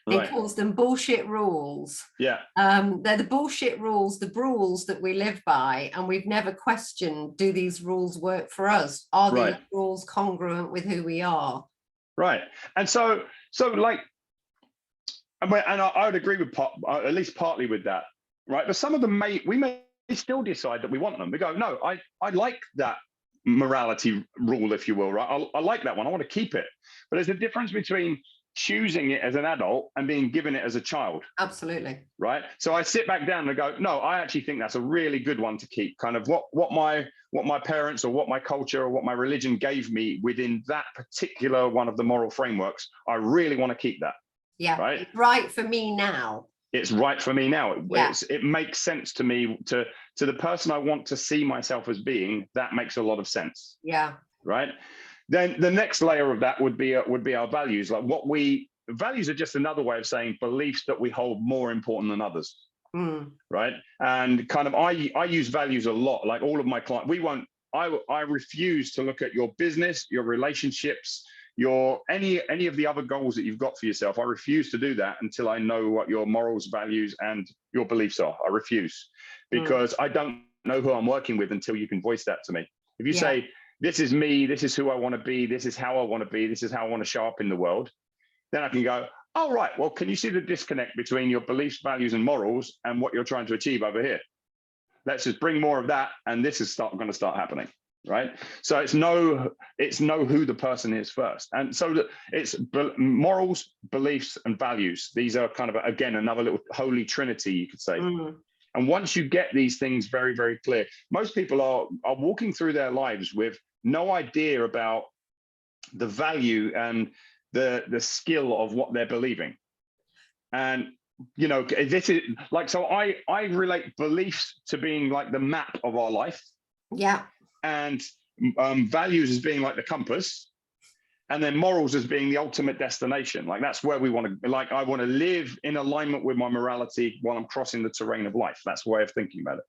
He calls them bullshit rules. Yeah. They're the bullshit rules, the rules that we live by, and we've never questioned, do these rules work for us? Are these rules congruent with who we are? Right. And so like, and I would agree with at least partly with that, right? But some of them we may still decide that we want them. We go, no, I like that morality rule, if you will, right? I like that one. I want to keep it. But there's a difference between choosing it as an adult and being given it as a child. Absolutely. Right. So I sit back down and go, no, I actually think that's a really good one to keep. Kind of what my parents or what my culture or what my religion gave me within that particular one of the moral frameworks. I really want to keep that. Yeah. Right. It's right for me now. It's right for me now. It makes sense to me, to the person I want to see myself as being. That makes a lot of sense. Yeah. Right. Then the next layer of that would be our values. Like values are just another way of saying beliefs that we hold more important than others. Right. And kind of I use values a lot. Like all of my clients, I refuse to look at your business, your relationships, any of the other goals that you've got for yourself. I refuse to do that until I know what your morals, values, and your beliefs are. I refuse, because I don't know who I'm working with until you can voice that to me. If you say, this is me, this is who I want to be, this is how I want to be, this is how I want to show up in the world, then I can go, oh, right, well, can you see the disconnect between your beliefs, values, and morals and what you're trying to achieve over here? Let's just bring more of that, and this is going to start happening, right? So it's know who the person is first. And so that it's morals, beliefs, and values. These are kind of, again, another little holy trinity, you could say. And once you get these things very, very clear, most people are walking through their lives with no idea about the value and the skill of what they're believing. And, you know, this is like, so I relate beliefs to being like the map of our life. Yeah. And values as being like the compass. And then morals as being the ultimate destination. Like that's where we want to, like I want to live in alignment with my morality while I'm crossing the terrain of life. That's the way of thinking about it.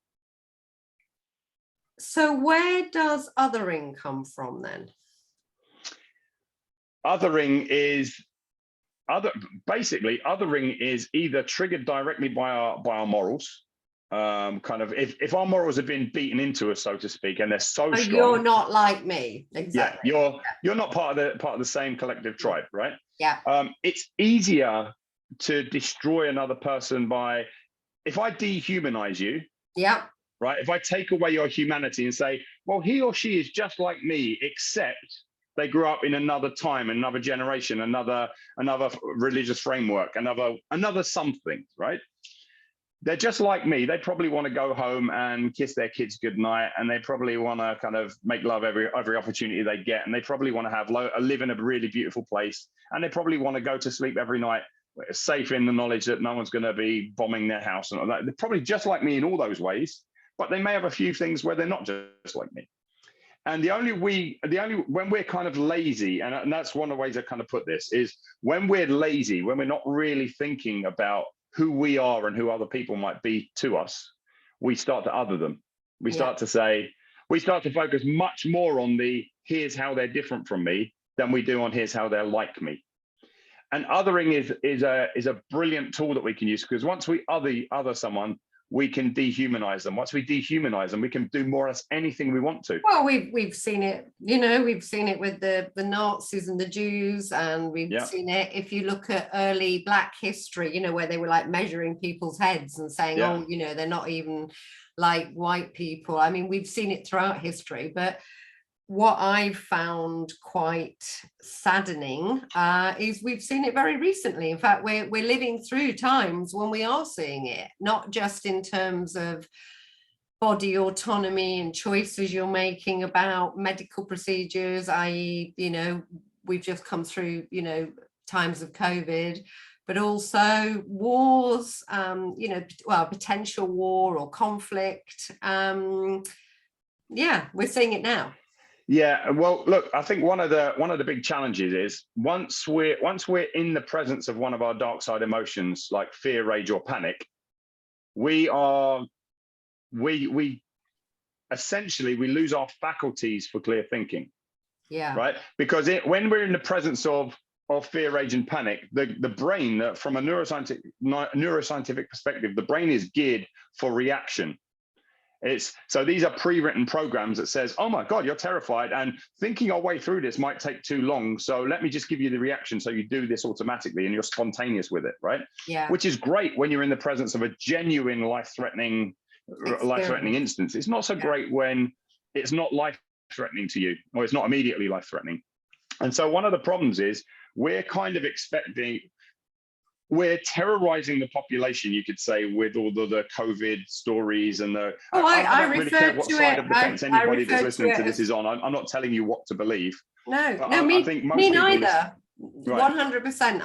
So where does othering come from then? Othering is othering is either triggered directly by our morals. Kind of if our morals have been beaten into us, so to speak, and they're so strong. You're not like me. Exactly. Yeah, you're not part of the same collective tribe, right? Yeah. It's easier to destroy another person by, if I dehumanize you. Yeah. Right. If I take away your humanity and say, well, he or she is just like me, except they grew up in another time, another generation, another religious framework, another something, right? They're just like me. They probably want to go home and kiss their kids goodnight, and they probably want to kind of make love every opportunity they get, and they probably want to have live in a really beautiful place, and they probably want to go to sleep every night safe in the knowledge that no one's going to be bombing their house and all that. They're probably just like me in all those ways, but they may have a few things where they're not just like me. And when we're kind of lazy, and that's one of the ways I kind of put this, is when we're lazy, when we're not really thinking about who we are and who other people might be to us, we start to other them. We start to focus much more on here's how they're different from me than we do on here's how they're like me. And othering is a brilliant tool that we can use, because once we other someone, we can dehumanize them. Once we dehumanize them, we can do more or less anything we want to. Well, we've seen it, we've seen it with the Nazis and the Jews, and we've seen it if you look at early Black history, where they were like measuring people's heads and saying, oh, they're not even like white people. I mean, we've seen it throughout history, but what I've found quite saddening is we've seen it very recently. In fact, we're living through times when we are seeing it, not just in terms of body autonomy and choices you're making about medical procedures, i.e., we've just come through, times of COVID, but also wars, potential war or conflict. We're seeing it now. Yeah, well, look, I think one of the big challenges is once we're in the presence of one of our dark side emotions like fear, rage, or panic, we essentially lose our faculties for clear thinking. Yeah. Right, because when we're in the presence of fear, rage, and panic, the brain, from a neuroscientific perspective, the brain is geared for reaction. So these are pre-written programs that says, oh my God, you're terrified, and thinking our way through this might take too long. So let me just give you the reaction so you do this automatically and you're spontaneous with it, right? Yeah. Which is great when you're in the presence of a genuine life-threatening instance. It's not so great when it's not life-threatening to you, or it's not immediately life-threatening. And so one of the problems is we're terrorizing the population, you could say, with all the COVID stories and the. I don't really care what side of the fence anybody that's listening to this is on. I'm not telling you what to believe. I think me neither. 100%.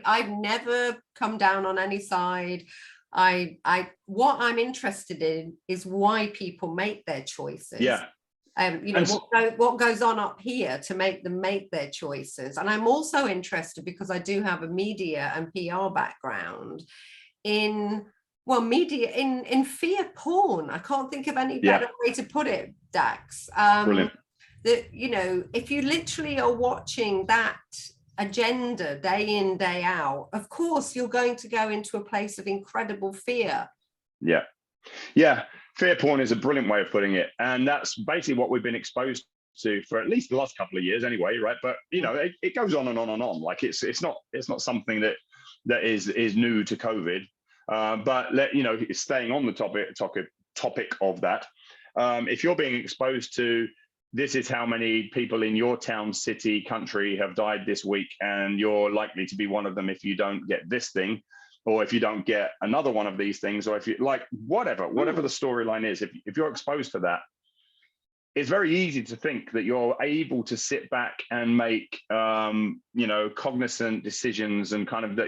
I've never come down on any side. What I'm interested in is why people make their choices. Yeah. What goes on up here to make them make their choices. And I'm also interested, because I do have a media and PR background, in fear porn. I can't think of any better way to put it, Dax. Brilliant. That, if you literally are watching that agenda day in, day out, of course you're going to go into a place of incredible fear. Yeah. Fear porn is a brilliant way of putting it. And that's basically what we've been exposed to for at least the last couple of years anyway, right? But you know, it goes on and on and on. Like it's not something that is new to COVID. But you know, staying on the topic of that, if you're being exposed to this is how many people in your town, city, country have died this week, and you're likely to be one of them if you don't get this thing, or if you don't get another one of these things, or if you like whatever the storyline is, if you're exposed to that, it's very easy to think that you're able to sit back and make you know, cognizant decisions, and kind of that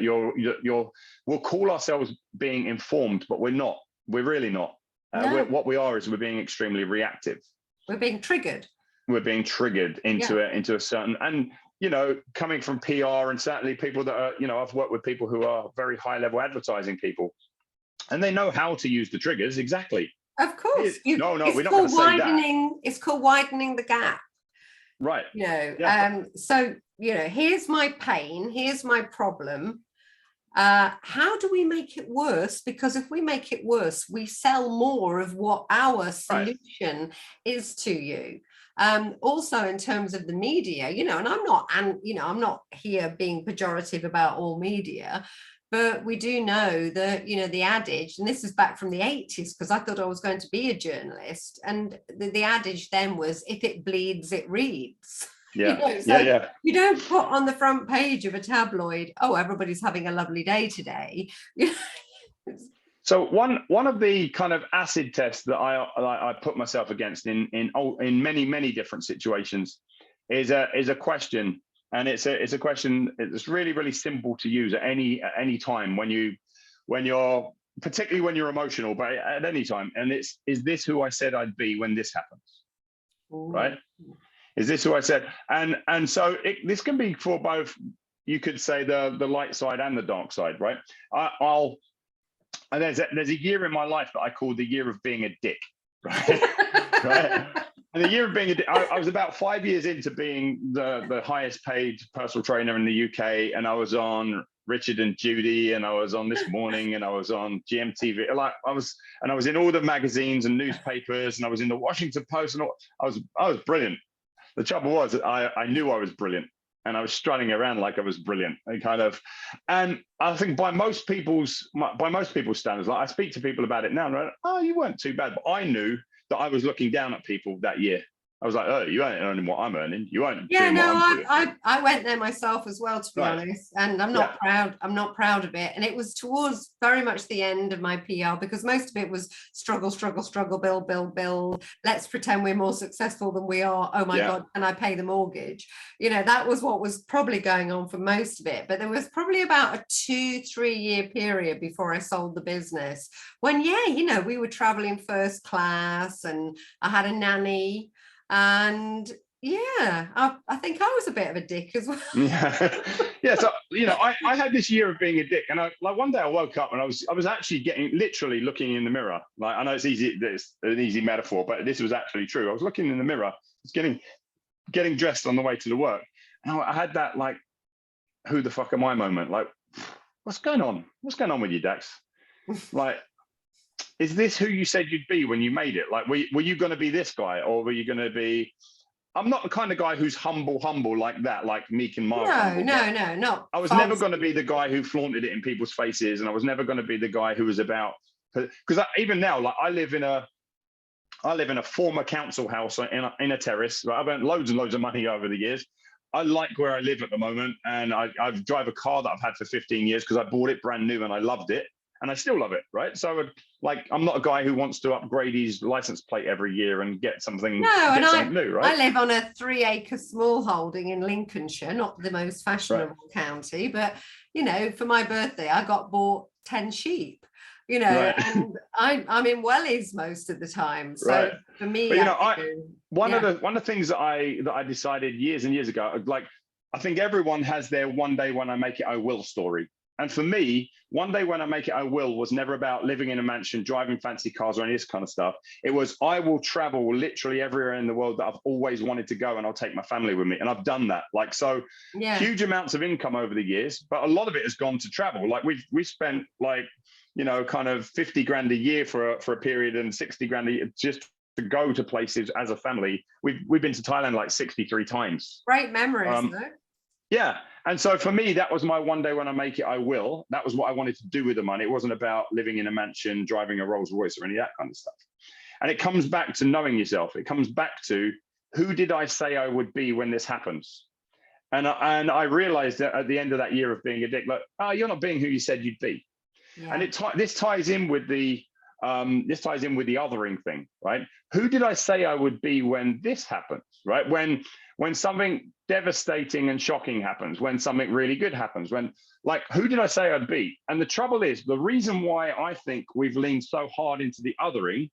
we'll call ourselves being informed, but we're not. We're really not. No. What we are is we're being extremely reactive. We're being triggered. We're being triggered into a certain, and you know, coming from PR, and certainly people that are, you know, I've worked with people who are very high level advertising people, and they know how to use the triggers exactly. Of course. We're not going to say that. It's called widening the gap. Right. You know, so, you know, here's my pain, here's my problem. How do we make it worse? Because if we make it worse, we sell more of what our solution is to you. Also in terms of the media, you know, and I'm not here being pejorative about all media, but we do know that, you know, the adage, and this is back from the 80s, because I thought I was going to be a journalist, and the adage then was, if it bleeds, it reads. Yeah. You know, so you don't put on the front page of a tabloid, oh, everybody's having a lovely day today. So one of the kind of acid tests that I put myself against in many different situations is a question, and it's a question that's really simple to use at any time when you're particularly when you're emotional, but at any time, and it's, is this who I said I'd be when this happens? Ooh. Right? Is this who I said? And so this can be for both. You could say the light side and the dark side, right? And there's a year in my life that I call the year of being a dick, right? Right? And the year of being a dick, I was about 5 years into being the highest paid personal trainer in the UK, and I was on Richard and Judy, and I was on This Morning, and I was on GMTV. Like I was in all the magazines and newspapers, and I was in the Washington Post, and I was brilliant. The trouble was that I knew I was brilliant, and I was strutting around like I was brilliant, and I think by most people's standards, like I speak to people about it now, and they're like, oh, you weren't too bad, but I knew that I was looking down at people that year. I was like, oh, you ain't earning what I'm earning. You ain't. Yeah, no, I went there myself as well, to be honest, and I'm not proud. I'm not proud of it. And it was towards very much the end of my PR, because most of it was struggle, build. Let's pretend we're more successful than we are. Oh my God, can I pay the mortgage? You know, that was what was probably going on for most of it. But there was probably about a 2-3 year period before I sold the business, when, you know, we were traveling first class, and I had a nanny. And I think I was a bit of a dick as well. So you know, I had this year of being a dick, and one day I woke up and I was actually literally looking in the mirror. Like, I know it's an easy metaphor, but this was actually true. I was looking in the mirror, getting dressed on the way to the work, and I had that like, who the fuck am I moment? Like, what's going on? What's going on with you, Dax? Like, is this who you said you'd be when you made it? Like, were you going to be this guy, or were you going to be? I'm not the kind of guy who's humble like that, like meek and mild. No. I was never going to be the guy who flaunted it in people's faces, and I was never going to be the guy who was about. Because even now, like, I live in a former council house in a terrace. Right? I've earned loads and loads of money over the years. I like where I live at the moment, and I drive a car that I've had for 15 years because I bought it brand new and I loved it. And I still love it, right? So I'm not a guy who wants to upgrade his license plate every year and get something, something new, right? I live on a 3-acre small holding in Lincolnshire, not the most fashionable county, but, you know, for my birthday, I got bought 10 sheep, you know, and I'm in wellies most of the time. So for me, but, you know, one of the things that I decided years and years ago, like, I think everyone has their one day when I make it, I will story. And for me, one day when I make it, I will was never about living in a mansion, driving fancy cars, or any of this kind of stuff. It was, I will travel literally everywhere in the world that I've always wanted to go, and I'll take my family with me. And I've done that. Like, so huge amounts of income over the years, but a lot of it has gone to travel. Like, we've spent, like, kind of 50 grand a year for a period and 60 grand a year just to go to places as a family. We've been to Thailand like 63 times. Great memories, though. Yeah. And so for me, that was my one day when I make it, I will. That was what I wanted to do with the money. It wasn't about living in a mansion, driving a Rolls Royce or any of that kind of stuff. And it comes back to knowing yourself. It comes back to, who did I say I would be when this happens? And I realized that at the end of that year of being a dick, like, you're not being who you said you'd be. Yeah. And this ties in with the othering thing, right? Who did I say I would be when this happens, right? When something devastating and shocking happens, when something really good happens, who did I say I'd be? And the trouble is, the reason why I think we've leaned so hard into the othering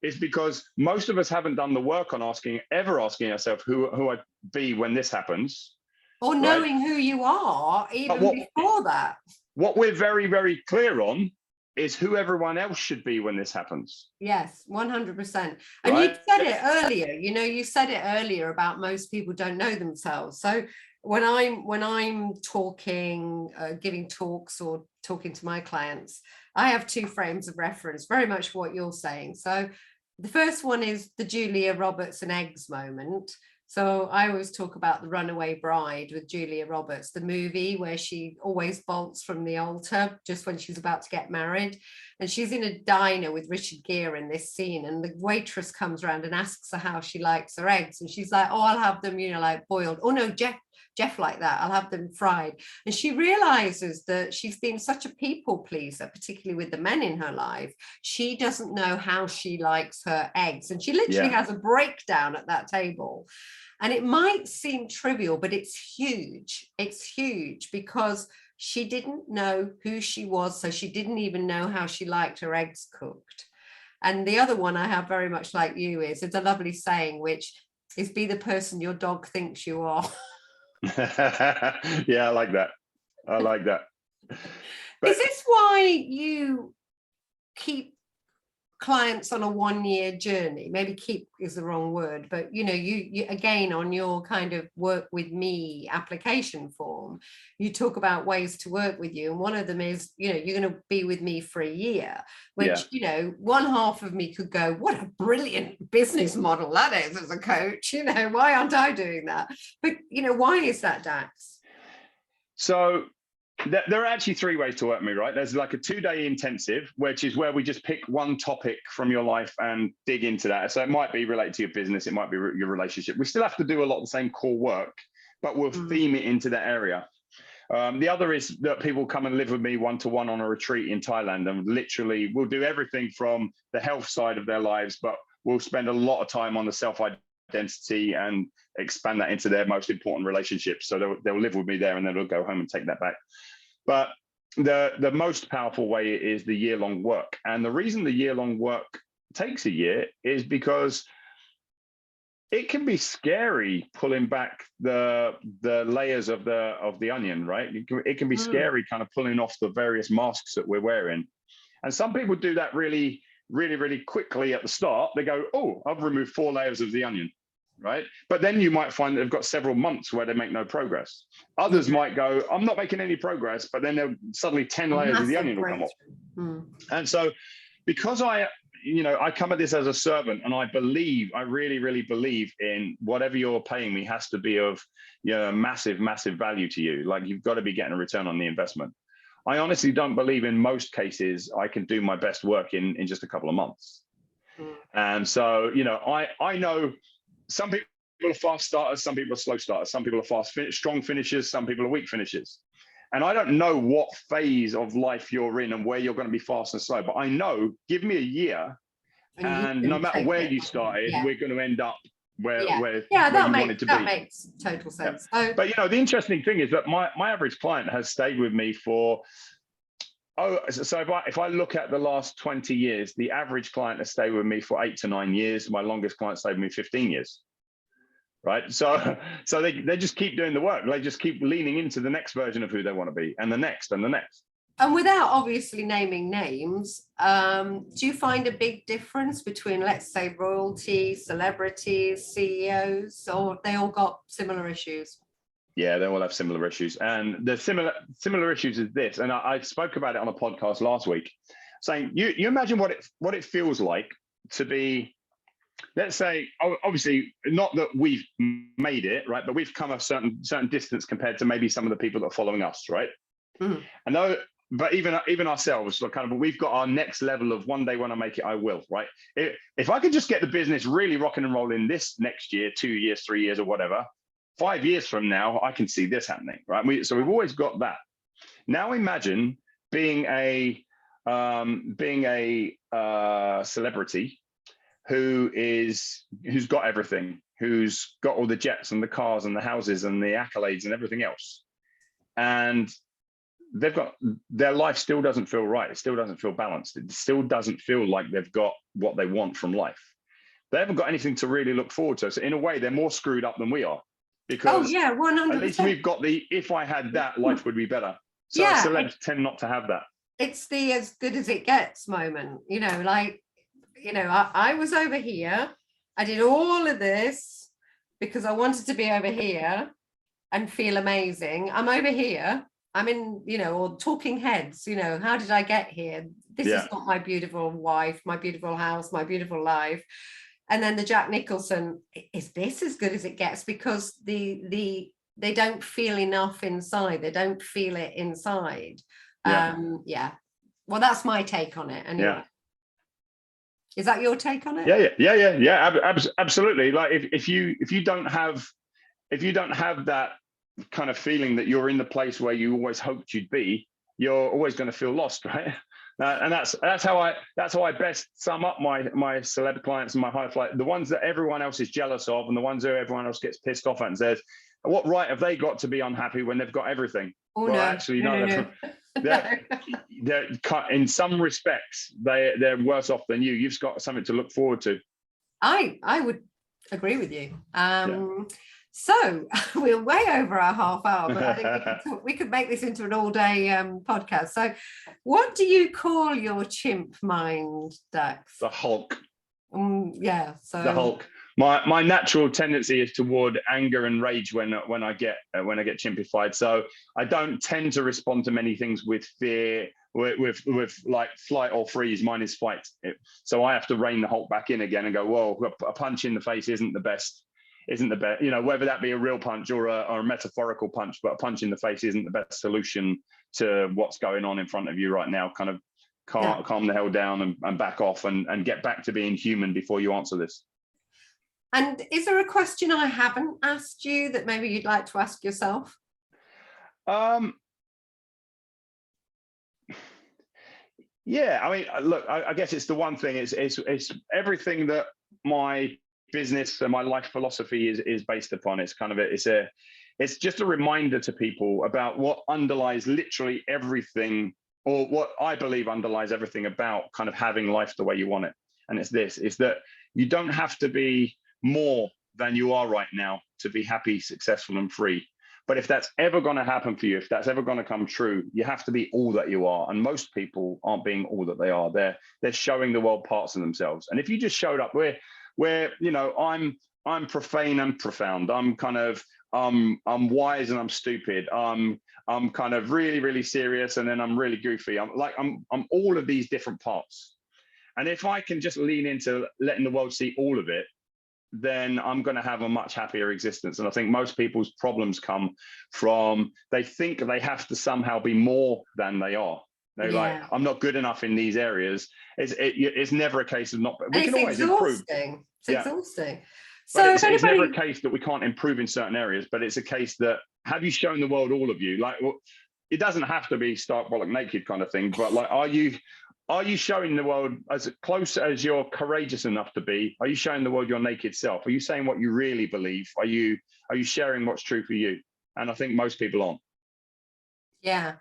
is because most of us haven't done the work on asking ourselves who I'd be when this happens. Or knowing who you are even before that. What we're very, very clear on is who everyone else should be when this happens. Yes, 100%. And you said it earlier, you said it earlier about most people don't know themselves. So when I'm talking, giving talks or talking to my clients, I have two frames of reference, very much what you're saying. So the first one is the Julia Roberts and eggs moment. So I always talk about The Runaway Bride with Julia Roberts, the movie where she always bolts from the altar just when she's about to get married. And she's in a diner with Richard Gere in this scene. And the waitress comes around and asks her how she likes her eggs. And she's like, I'll have them, like boiled. Oh, no, Jeff like that. I'll have them fried. And she realizes that she's been such a people pleaser, particularly with the men in her life. She doesn't know how she likes her eggs. And she literally has a breakdown at that table. And it might seem trivial, but it's huge. It's huge because she didn't know who she was. So she didn't even know how she liked her eggs cooked. And the other one I have very much like you is, it's a lovely saying, which is, be the person your dog thinks you are. Yeah, I like that. But is this why you keep clients on a 1-year journey? Maybe keep is the wrong word, but you again, on your kind of work with me application form, you talk about ways to work with you, and one of them is you're going to be with me for a year, which one half of me could go, what a brilliant business model that is as a coach, why aren't I doing that? But why is that, Dax? So there are actually 3 ways to work with me, right? There's like a 2-day intensive, which is where we just pick one topic from your life and dig into that. So it might be related to your business, it might be your relationship. We still have to do a lot of the same core work, but we'll theme it into that area. The other is that people come and live with me one-to-one on a retreat in Thailand, and literally we'll do everything from the health side of their lives, but we'll spend a lot of time on the self-identity and expand that into their most important relationships. So they'll live with me there, and then they'll go home and take that back. But the most powerful way is the year-long work. And the reason the year-long work takes a year is because it can be scary pulling back the layers of the onion, right? It can be scary kind of pulling off the various masks that we're wearing. And some people do that really, really, really quickly at the start. They go, oh, I've removed 4 layers of the onion. Right. But then you might find that they've got several months where they make no progress. Others might go, I'm not making any progress, but then suddenly 10 layers of the onion will come off. And so because I come at this as a servant, and I really, really believe in whatever you're paying me has to be of massive, massive value to you. Like, you've got to be getting a return on the investment. I honestly don't believe in most cases I can do my best work in just a couple of months. And so, I know some people are fast starters, some people are slow starters, some people are strong finishers, some people are weak finishers. And I don't know what phase of life you're in and where you're going to be fast and slow, but I know, give me a year, and no matter where you started, we're going to end up where you wanted to be. That makes total sense. Yeah. But the interesting thing is that my average client has stayed with me for so if I look at the last 20 years, the average client has stayed with me for 8 to 9 years. My longest client stayed with me 15 years. Right. So they just keep doing the work. They just keep leaning into the next version of who they want to be, and the next and the next. And without obviously naming names, do you find a big difference between, let's say, royalty, celebrities, CEOs, or they all got similar issues? Yeah, they all have similar issues. And the similar issues is this, and I spoke about it on a podcast last week, saying you imagine what it feels like to be, let's say, obviously not that we've made it, right, but we've come a certain distance compared to maybe some of the people that are following us, right? Mm. And though, but even ourselves, so kind of, we've got our next level of one day when I make it, I will, right? If I could just get the business really rocking and rolling this next year, 2 years, 3 years, or whatever, 5 years from now, I can see this happening, right? So we've always got that. Now imagine being a celebrity who's got everything, who's got all the jets and the cars and the houses and the accolades and everything else, and their life still doesn't feel right. It still doesn't feel balanced. It still doesn't feel like they've got what they want from life. They haven't got anything to really look forward to. So in a way, they're more screwed up than we are. Because 100%. At least we've got if I had that, life would be better. So celebs tend not to have that. It's the as good as it gets moment, like, I was over here. I did all of this because I wanted to be over here and feel amazing. I'm over here. I'm in, or talking heads, how did I get here? This is not my beautiful wife, my beautiful house, my beautiful life. And then the Jack Nicholson, is this as good as it gets? Because they don't feel enough inside. They don't feel it inside. Well, that's my take on it. Anyway. Yeah. Is that your take on it? Yeah. Absolutely. Like if you don't have that kind of feeling that you're in the place where you always hoped you'd be, you're always going to feel lost, right? And that's how I best sum up my celeb clients and my high flight, the ones that everyone else is jealous of, and the ones who everyone else gets pissed off at and says, what right have they got to be unhappy when they've got everything? Actually, no. They're in some respects, they're worse off than you. You've got something to look forward to. I would agree with you. So we're way over our half hour, but I think we could make this into an all-day podcast. So what do you call your chimp mind, Dax? The Hulk. So the Hulk. My natural tendency is toward anger and rage when I get chimpified. So I don't tend to respond to many things with fear, with like flight or freeze. Mine is fight. So I have to rein the Hulk back in again and go, whoa, a punch in the face isn't the best. Whether that be a real punch or a metaphorical punch, but a punch in the face isn't the best solution to what's going on in front of you right now. Kind of calm the hell down and back off and get back to being human before you answer this. And is there a question I haven't asked you that maybe you'd like to ask yourself? Yeah, I mean, look, I guess it's the one thing. It's everything that my business and my life philosophy is based upon. It's kind of it's just a reminder to people about what underlies literally everything, or what I believe underlies everything about kind of having life the way you want it. And it's that you don't have to be more than you are right now to be happy, successful, and free. But if that's ever going to happen for you, if that's ever going to come true, you have to be all that you are. And most people aren't being all that they are. They're showing the world parts of themselves. And if you just showed up where I'm profane and profound. I'm kind of I'm wise and I'm stupid. I'm kind of really, really serious, and then I'm really goofy. I'm all of these different parts. And if I can just lean into letting the world see all of it, then I'm going to have a much happier existence. And I think most people's problems come from they think they have to somehow be more than they are. They're like, I'm not good enough in these areas. It's never a case of not. We can always improve. It's exhausting. So it's never a case that we can't improve in certain areas, but it's a case that have you shown the world all of you? Like, well, it doesn't have to be stark bollock naked kind of thing, but like, are you showing the world as close as you're courageous enough to be? Are you showing the world your naked self? Are you saying what you really believe? Are you sharing what's true for you? And I think most people aren't. Yeah.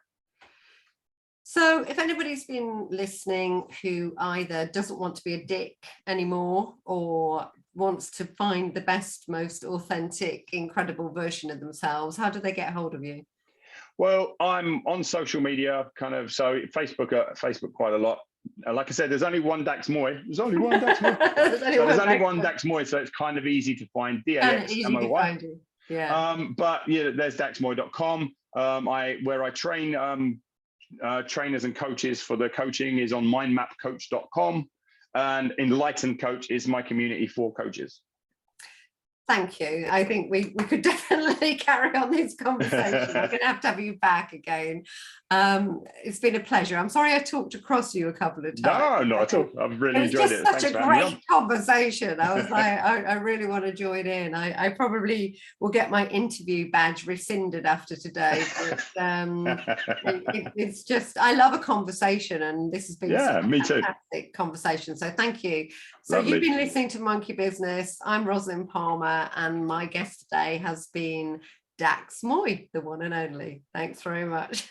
So if anybody's been listening who either doesn't want to be a dick anymore or wants to find the best, most authentic, incredible version of themselves, how do they get hold of you? Well, I'm on social media, kind of, so Facebook quite a lot. Like I said, there's only one Dax Moy. There's only one Dax Moy. There's only one Dax Moy, so it's kind of easy to find. DAXMOY. Yeah. But yeah, there's daxmoy.com. Where I train trainers and coaches for the coaching is on mindmapcoach.com, and Enlightened Coach is my community for coaches. Thank you. I think we could definitely carry on this conversation. I'm going to have you back again. It's been a pleasure. I'm sorry I talked across you a couple of times. No, not at all. I've really enjoyed it. It was just such a great conversation. I was like, I really want to join in. I probably will get my interview badge rescinded after today. But it's just, I love a conversation, and this has been me too. Fantastic conversation. So thank you. So Lovely. You've been listening to Monkey Business. I'm Rosalind Palmer, and my guest today has been Dax Moy, the one and only. Thanks very much.